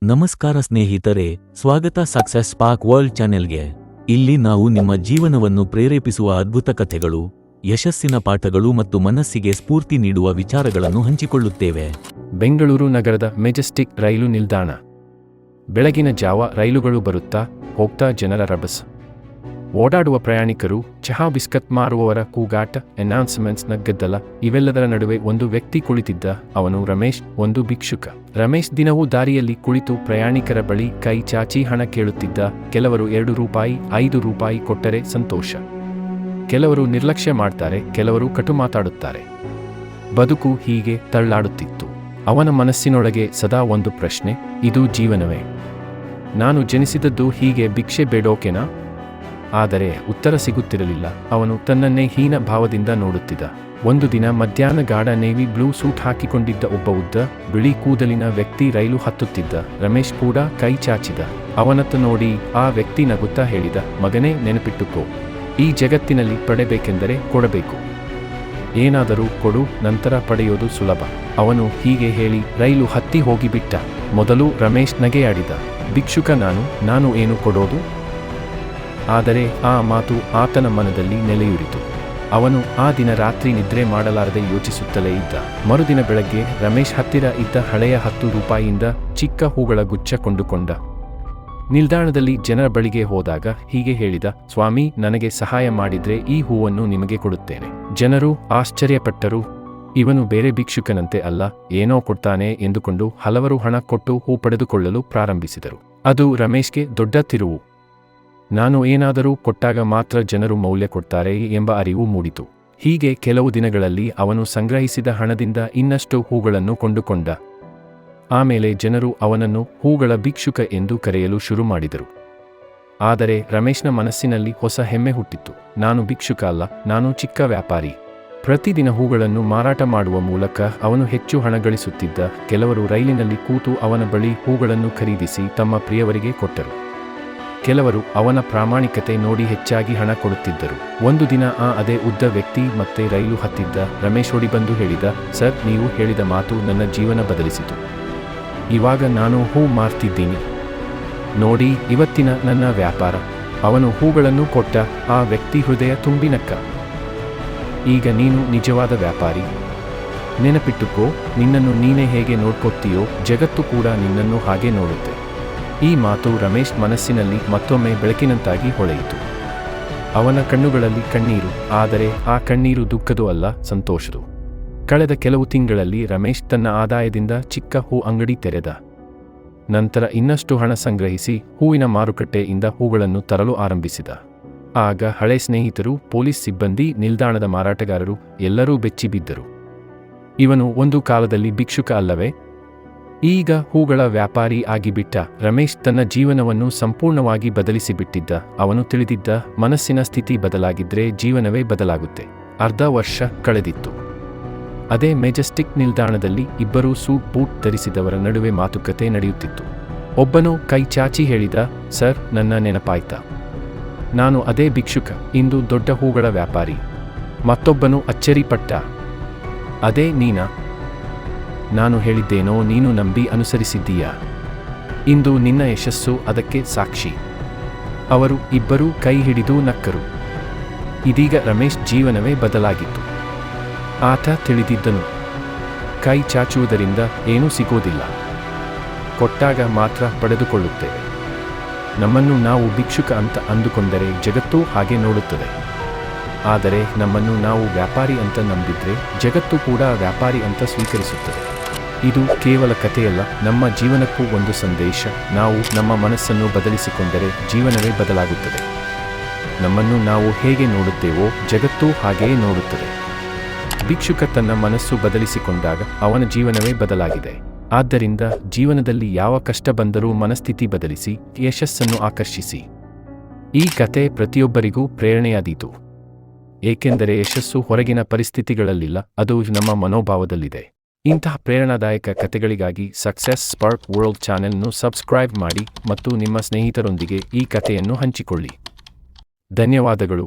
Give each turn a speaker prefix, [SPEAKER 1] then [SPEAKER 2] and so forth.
[SPEAKER 1] ನಮಸ್ಕಾರ ಸ್ನೇಹಿತರೆ, ಸ್ವಾಗತ ಸಕ್ಸಸ್ ಸ್ಪಾರ್ಕ್ ವರ್ಲ್ಡ್ ಚಾನೆಲ್ಗೆ. ಇಲ್ಲಿ ನಾವು ನಿಮ್ಮ ಜೀವನವನ್ನು ಪ್ರೇರೇಪಿಸುವ ಅದ್ಭುತ ಕಥೆಗಳು, ಯಶಸ್ಸಿನ ಪಾಠಗಳು ಮತ್ತು ಮನಸ್ಸಿಗೆ ಸ್ಫೂರ್ತಿ ನೀಡುವ ವಿಚಾರಗಳನ್ನು ಹಂಚಿಕೊಳ್ಳುತ್ತೇವೆ.
[SPEAKER 2] ಬೆಂಗಳೂರು ನಗರದ ಮೆಜೆಸ್ಟಿಕ್ ರೈಲು ನಿಲ್ದಾಣ. ಬೆಳಗಿನ ಜಾವ ರೈಲುಗಳು ಬರುತ್ತಾ ಹೋಗ್ತಾ ಜನರ ರಭಸ. ಓಡಾಡುವ ಪ್ರಯಾಣಿಕರು, ಚಹಾ ಬಿಸ್ಕತ್ ಮಾರುವವರ ಕೂಗಾಟ, ಅನೌನ್ಸ್ಮೆಂಟ್ಸ್ನ ಗದ್ದಲ. ಇವೆಲ್ಲದರ ನಡುವೆ ಒಂದು ವ್ಯಕ್ತಿ ಕುಳಿತಿದ್ದ. ಅವನು ರಮೇಶ್, ಒಂದು ಭಿಕ್ಷುಕ. ರಮೇಶ್ ದಿನವೂ ದಾರಿಯಲ್ಲಿ ಕುಳಿತು ಪ್ರಯಾಣಿಕರ ಬಳಿ ಕೈ ಚಾಚಿ ಹಣ ಕೇಳುತ್ತಿದ್ದ. ಕೆಲವರು 2 ರೂಪಾಯಿ, 5 ರೂಪಾಯಿ ಕೊಟ್ಟರೆ ಸಂತೋಷ. ಕೆಲವರು ನಿರ್ಲಕ್ಷ್ಯ ಮಾಡ್ತಾರೆ, ಕೆಲವರು ಕಟು ಮಾತಾಡುತ್ತಾರೆ. ಬದುಕು ಹೀಗೆ ತಳ್ಳಾಡುತ್ತಿತ್ತು. ಅವನ ಮನಸ್ಸಿನೊಳಗೆ ಸದಾ ಒಂದು ಪ್ರಶ್ನೆ: ಇದು ಜೀವನವೇ? ನಾನು ಜನಿಸಿದದ್ದು ಹೀಗೆ ಭಿಕ್ಷೆ ಬೇಡೋಕೆನಾ? ಆದರೆ ಉತ್ತರ ಸಿಗುತ್ತಿರಲಿಲ್ಲ. ಅವನು ತನ್ನನ್ನೇ ಹೀನ ಭಾವದಿಂದ ನೋಡುತ್ತಿದ್ದ. ಒಂದು ದಿನ ಮಧ್ಯಾಹ್ನ ಗಾಢ ನೇವಿ ಬ್ಲೂ ಸೂಟ್ ಹಾಕಿಕೊಂಡಿದ್ದ ಒಬ್ಬ ಉದ್ದ, ಬಿಳಿ ಕೂದಲಿನ ವ್ಯಕ್ತಿ ರೈಲು ಹತ್ತುತ್ತಿದ್ದ. ರಮೇಶ್ ಕೂಡ ಕೈ ಚಾಚಿದ. ಅವನತ್ತ ನೋಡಿ ಆ ವ್ಯಕ್ತಿ ನಗುತ್ತಾ ಹೇಳಿದ: ಮಗನೇ, ನೆನಪಿಟ್ಟುಕೋ, ಈ ಜಗತ್ತಿನಲ್ಲಿ ಪಡೆಬೇಕೆಂದರೆ ಕೊಡಬೇಕು. ಏನಾದರೂ ಕೊಡು, ನಂತರ ಪಡೆಯೋದು ಸುಲಭ. ಅವನು ಹೀಗೆ ಹೇಳಿ ರೈಲು ಹತ್ತಿ ಹೋಗಿಬಿಟ್ಟ. ಮೊದಲು ರಮೇಶ್ ನಗೆಯಾಡಿದ. ಭಿಕ್ಷುಕ ನಾನು ಏನು ಕೊಡೋದು? ಆದರೆ ಆ ಮಾತು ಆತನ ಮನದಲ್ಲಿ ನೆಲೆಯೂರಿತು. ಅವನು ಆ ದಿನ ರಾತ್ರಿ ನಿದ್ರೆ ಮಾಡಲಾರದೆ ಯೋಚಿಸುತ್ತಲೇ ಇದ್ದ. ಮರುದಿನ ಬೆಳಗ್ಗೆ ರಮೇಶ್ ಹತ್ತಿರ ಇದ್ದ ಹಳೆಯ 10 ರೂಪಾಯಿಯಿಂದ ಚಿಕ್ಕ ಹೂಗಳ ಗುಚ್ಛ ಕೊಂಡುಕೊಂಡ. ನಿಲ್ದಾಣದಲ್ಲಿ ಜನರ ಬಳಿಗೆ ಹೋದಾಗ ಹೀಗೆ ಹೇಳಿದ: ಸ್ವಾಮಿ, ನನಗೆ ಸಹಾಯ ಮಾಡಿದ್ರೆ ಈ ಹೂವನ್ನು ನಿಮಗೆ ಕೊಡುತ್ತೇನೆ. ಜನರು ಆಶ್ಚರ್ಯಪಟ್ಟರು. ಇವನು ಬೇರೆ ಭಿಕ್ಷುಕನಂತೆ ಅಲ್ಲ, ಏನೋ ಕೊಡ್ತಾನೆ ಎಂದುಕೊಂಡು ಹಲವರು ಹಣ ಕೊಟ್ಟು ಹೂ ಪಡೆದುಕೊಳ್ಳಲು ಪ್ರಾರಂಭಿಸಿದರು. ಅದು ರಮೇಶ್ಗೆ ದೊಡ್ಡ ತಿರುವು. ನಾನು ಏನಾದರೂ ಕೊಟ್ಟಾಗ ಮಾತ್ರ ಜನರು ಮೌಲ್ಯ ಕೊಡ್ತಾರೆ ಎಂಬ ಅರಿವು ಮೂಡಿತು. ಹೀಗೆ ಕೆಲವು ದಿನಗಳಲ್ಲಿ ಅವನು ಸಂಗ್ರಹಿಸಿದ ಹಣದಿಂದ ಇನ್ನಷ್ಟು ಹೂಗಳನ್ನು ಕೊಂಡುಕೊಂಡ. ಆಮೇಲೆ ಜನರು ಅವನನ್ನು ಹೂಗಳ ಭಿಕ್ಷುಕ ಎಂದು ಕರೆಯಲು ಶುರು ಮಾಡಿದರು. ಆದರೆ ರಮೇಶ್ನ ಮನಸ್ಸಿನಲ್ಲಿ ಹೊಸ ಹೆಮ್ಮೆ ಹುಟ್ಟಿತ್ತು. ನಾನು ಭಿಕ್ಷುಕ ಅಲ್ಲ, ನಾನು ಚಿಕ್ಕ ವ್ಯಾಪಾರಿ. ಪ್ರತಿದಿನ ಹೂಗಳನ್ನು ಮಾರಾಟ ಮಾಡುವ ಮೂಲಕ ಅವನು ಹೆಚ್ಚು ಹಣ ಗಳಿಸುತ್ತಿದ್ದ. ಕೆಲವರು ರೈಲಿನಲ್ಲಿ ಕೂತು ಅವನ ಬಳಿ ಹೂಗಳನ್ನು ಖರೀದಿಸಿ ತಮ್ಮ ಪ್ರಿಯವರಿಗೆ ಕೊಟ್ಟರು. ಕೆಲವರು ಅವನ ಪ್ರಾಮಾಣಿಕತೆ ನೋಡಿ ಹೆಚ್ಚಾಗಿ ಹಣ ಕೊಡುತ್ತಿದ್ದರು. ಒಂದು ದಿನ ಅದೇ ಉದ್ದ ವ್ಯಕ್ತಿ ಮತ್ತೆ ರೈಲು ಹತ್ತಿದ್ದ. ರಮೇಶ್ ಓಡಿ ಬಂದು ಹೇಳಿದ: ಸರ್, ನೀವು ಹೇಳಿದ ಮಾತು ನನ್ನ ಜೀವನ ಬದಲಿಸಿತು. ಇವಾಗ ನಾನು ಹೂ ಮಾರ್ತಿದ್ದೀನಿ. ನೋಡಿ, ಇವತ್ತಿನ ನನ್ನ ವ್ಯಾಪಾರ. ಅವನು ಹೂಗಳನ್ನು ಕೊಟ್ಟ. ಆ ವ್ಯಕ್ತಿ ಹೃದಯ ತುಂಬಿ ನಕ್ಕ. ಈಗ ನೀನು ನಿಜವಾದ ವ್ಯಾಪಾರಿ. ನೆನಪಿಟ್ಟುಕೋ, ನಿನ್ನನ್ನು ನೀನೇ ಹೇಗೆ ನೋಡ್ಕೊತೀಯೋ, ಜಗತ್ತು ಕೂಡ ನಿನ್ನನ್ನು ಹಾಗೆ ನೋಡುತ್ತೆ. ಈ ಮಾತು ರಮೇಶ್ ಮನಸ್ಸಿನಲ್ಲಿ ಮತ್ತೊಮ್ಮೆ ಬೆಳಕಿನಂತಾಗಿ ಹೊಳೆಯಿತು. ಅವನ ಕಣ್ಣುಗಳಲ್ಲಿ ಕಣ್ಣೀರು. ಆದರೆ ಆ ಕಣ್ಣೀರು ದುಃಖದೂ ಅಲ್ಲ, ಸಂತೋಷದು. ಕಳೆದ ಕೆಲವು ತಿಂಗಳಲ್ಲಿ ರಮೇಶ್ ತನ್ನ ಆದಾಯದಿಂದ ಚಿಕ್ಕ ಹೂ ಅಂಗಡಿ ತೆರೆದ. ನಂತರ ಇನ್ನಷ್ಟು ಹಣ ಸಂಗ್ರಹಿಸಿ ಹೂವಿನ ಮಾರುಕಟ್ಟೆಯಿಂದ ಹೂಗಳನ್ನು ತರಲು ಆರಂಭಿಸಿದ. ಆಗ ಹಳೆ ಸ್ನೇಹಿತರು, ಪೊಲೀಸ್ ಸಿಬ್ಬಂದಿ, ನಿಲ್ದಾಣದ ಮಾರಾಟಗಾರರು ಎಲ್ಲರೂ ಬೆಚ್ಚಿಬಿದ್ದರು. ಇವನು ಒಂದು ಕಾಲದಲ್ಲಿ ಭಿಕ್ಷುಕ ಅಲ್ಲವೇ? ಈಗ ಹೂಗಳ ವ್ಯಾಪಾರಿ ಆಗಿಬಿಟ್ಟ. ರಮೇಶ್ ತನ್ನ ಜೀವನವನ್ನು ಸಂಪೂರ್ಣವಾಗಿ ಬದಲಿಸಿಬಿಟ್ಟಿದ್ದ. ಅವನು ತಿಳಿದಿದ್ದ, ಮನಸ್ಸಿನ ಸ್ಥಿತಿ ಬದಲಾಗಿದ್ರೆ ಜೀವನವೇ ಬದಲಾಗುತ್ತೆ. ಅರ್ಧ ವರ್ಷ ಕಳೆದಿತ್ತು. ಅದೇ ಮೆಜೆಸ್ಟಿಕ್ ನಿಲ್ದಾಣದಲ್ಲಿ ಇಬ್ಬರು ಸೂಟ್ ಬೂಟ್ ಧರಿಸಿದವರ ನಡುವೆ ಮಾತುಕತೆ ನಡೆಯುತ್ತಿತ್ತು. ಒಬ್ಬನು ಕೈ ಚಾಚಿ ಹೇಳಿದ: ಸರ್, ನನ್ನ ನೆನಪಾಯ್ತಾ? ನಾನು ಅದೇ ಭಿಕ್ಷುಕ, ಇಂದು ದೊಡ್ಡ ಹೂಗಳ ವ್ಯಾಪಾರಿ. ಮತ್ತೊಬ್ಬನು ಅಚ್ಚರಿಪಟ್ಟ: ಅದೇ ನೀನಾ? ನಾನು ಹೇಳಿದ್ದೇನೋ ನೀನು ನಂಬಿ ಅನುಸರಿಸಿದ್ದೀಯಾ? ಇಂದು ನಿನ್ನ ಯಶಸ್ಸು ಅದಕ್ಕೆ ಸಾಕ್ಷಿ. ಅವರು ಇಬ್ಬರೂ ಕೈ ಹಿಡಿದು ನಕ್ಕರು. ಇದೀಗ ರಮೇಶ್ ಜೀವನವೇ ಬದಲಾಗಿತ್ತು. ಆತ ತಿಳಿದಿದ್ದನು, ಕೈ ಚಾಚುವುದರಿಂದ ಏನೂ ಸಿಗೋದಿಲ್ಲ, ಕೊಟ್ಟಾಗ ಮಾತ್ರ ಪಡೆದುಕೊಳ್ಳುತ್ತೇವೆ. ನಮ್ಮನ್ನು ನಾವು ಭಿಕ್ಷುಕ ಅಂತ ಅಂದುಕೊಂಡರೆ ಜಗತ್ತು ಹಾಗೆ ನೋಡುತ್ತದೆ. ಆದರೆ ನಮ್ಮನ್ನು ನಾವು ವ್ಯಾಪಾರಿ ಅಂತ ನಂಬಿದ್ರೆ ಜಗತ್ತು ಕೂಡ ವ್ಯಾಪಾರಿ ಅಂತ ಸ್ವೀಕರಿಸುತ್ತದೆ. ಇದು ಕೇವಲ ಕಥೆಯಲ್ಲ, ನಮ್ಮ ಜೀವನಕ್ಕೂ ಒಂದು ಸಂದೇಶ. ನಾವು ನಮ್ಮ ಮನಸ್ಸನ್ನು ಬದಲಿಸಿಕೊಂಡರೆ ಜೀವನವೇ ಬದಲಾಗುತ್ತದೆ. ನಮ್ಮನ್ನು ನಾವು ಹೇಗೆ ನೋಡುತ್ತೇವೋ ಜಗತ್ತು ಹಾಗೆಯೇ ನೋಡುತ್ತದೆ. ಭಿಕ್ಷುಕ ತನ್ನ ಮನಸ್ಸು ಬದಲಿಸಿಕೊಂಡಾಗ ಅವನ ಜೀವನವೇ ಬದಲಾಗಿದೆ. ಆದ್ದರಿಂದ ಜೀವನದಲ್ಲಿ ಯಾವ ಕಷ್ಟ ಬಂದರೂ ಮನಸ್ಥಿತಿ ಬದಲಿಸಿ ಯಶಸ್ಸನ್ನು ಆಕರ್ಷಿಸಿ. ಈ ಕತೆ ಪ್ರತಿಯೊಬ್ಬರಿಗೂ ಪ್ರೇರಣೆಯಾದೀತು. ಏಕೆಂದರೆ ಯಶಸ್ಸು ಹೊರಗಿನ ಪರಿಸ್ಥಿತಿಗಳಲ್ಲಿಲ್ಲ, ಅದು ನಮ್ಮ ಮನೋಭಾವದಲ್ಲಿದೆ. ಇಂತಹ ಪ್ರೇರಣಾದಾಯಕ ಕಥೆಗಳಿಗಾಗಿ ಸಕ್ಸಸ್ ಸ್ಪಾರ್ಕ್ ವರ್ಲ್ಡ್ ಚಾನೆಲ್ನ್ನು ಸಬ್ಸ್ಕ್ರೈಬ್ ಮಾಡಿ ಮತ್ತು ನಿಮ್ಮ ಸ್ನೇಹಿತರೊಂದಿಗೆ ಈ ಕಥೆಯನ್ನು ಹಂಚಿಕೊಳ್ಳಿ. ಧನ್ಯವಾದಗಳು.